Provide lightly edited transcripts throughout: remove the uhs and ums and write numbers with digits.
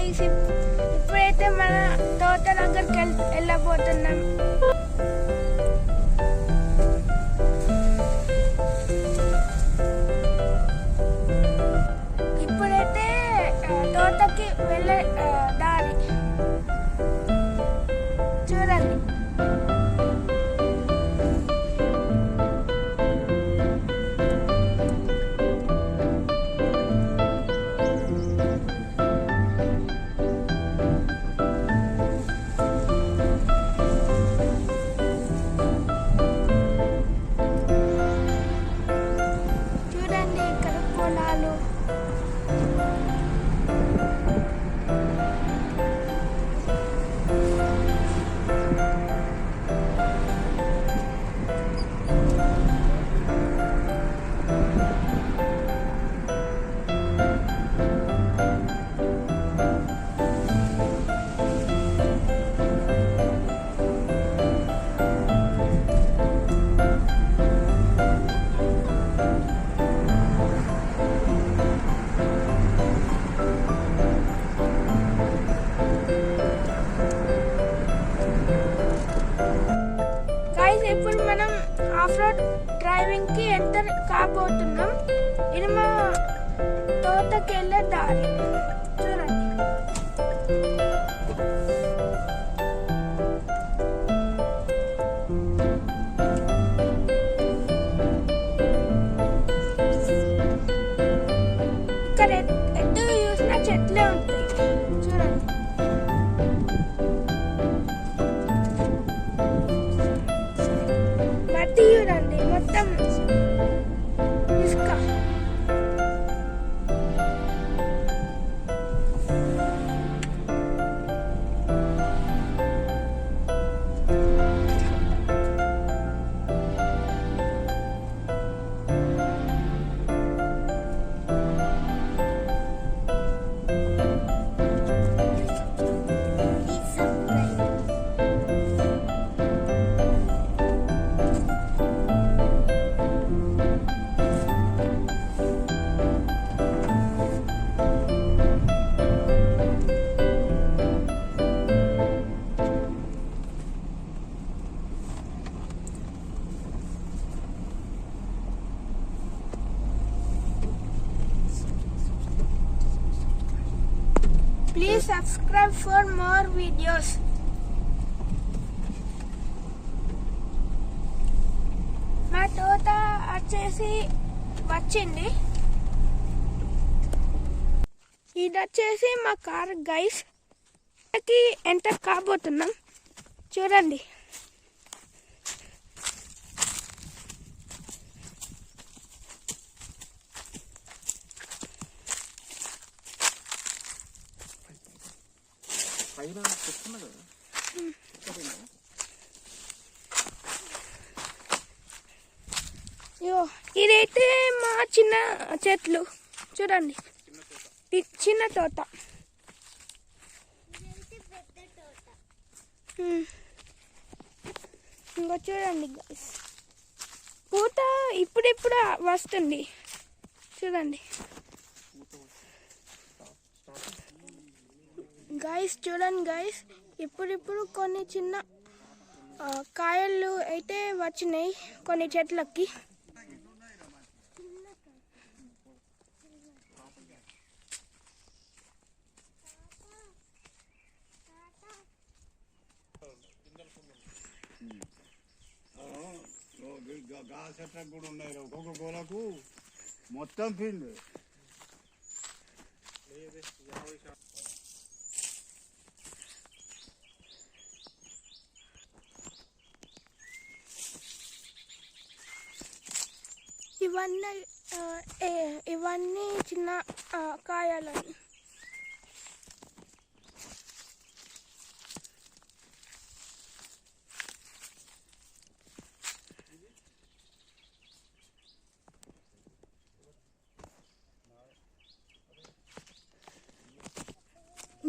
Guys, ఇప్పుడైతే మన తోట దగ్గరికి వెళ్ళబోతున్నాం. ఇప్పుడైతే తోటకి వెళ్ళే దారి చూడండి. ఇప్పుడు మనం ఆఫ్ రోడ్ డ్రైవింగ్ కి ఎంటర్ కాబోతున్నాం. ఇది మా తోటకి వెళ్ళే దారి చూడండి. ఇక్కడ ఎటు చూసినా చెట్లే ఉంటాయి చూడండి. చూడండి మొత్తం ఇసుక. Please subscribe for more videos. మా తోట వచ్చింది. ఇది వచ్చేసి మా కార్ గైస్. ఎంటర్ కాబోతున్నాం చూడండి. ఇదైతే మా చిన్న చెట్లు చూడండి. చిన్న తోట. ఇంకా చూడండి గైస్, పూత ఇప్పుడిప్పుడు వస్తుంది చూడండి. గైస్ చూడండి గైస్, ఇప్పుడు కొన్ని చిన్న కాయలు అయితే వచ్చినాయి కొన్ని చెట్లకి. చెట్లకు కూడా ఉన్నాయి. ఒక్కొక్క గోలకు మొత్తం ఫీల్డ్. ఇవన్నీ చిన్న కాయలని.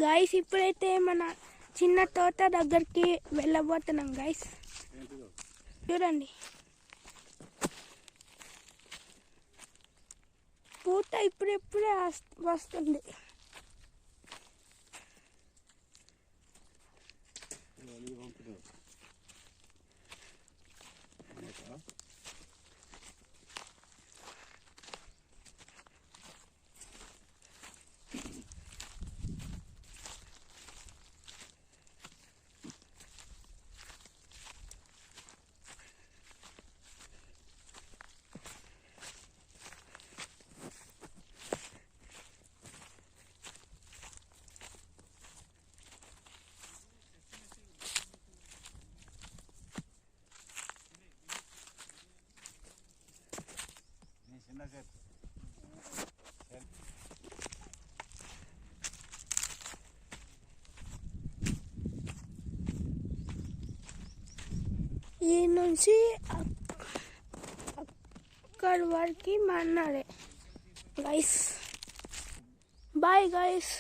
గైస్ ఇప్పుడైతే మన చిన్న తోట దగ్గరికి వెళ్ళబోతున్నాం గైస్. చూడండి పూత ఇప్పుడే వస్తుంది. చూడు నీ చిన్న చేతి ఈ నుంచి అక్కడి వరకు మన్నాడే గైస్ బాయ్ గైస్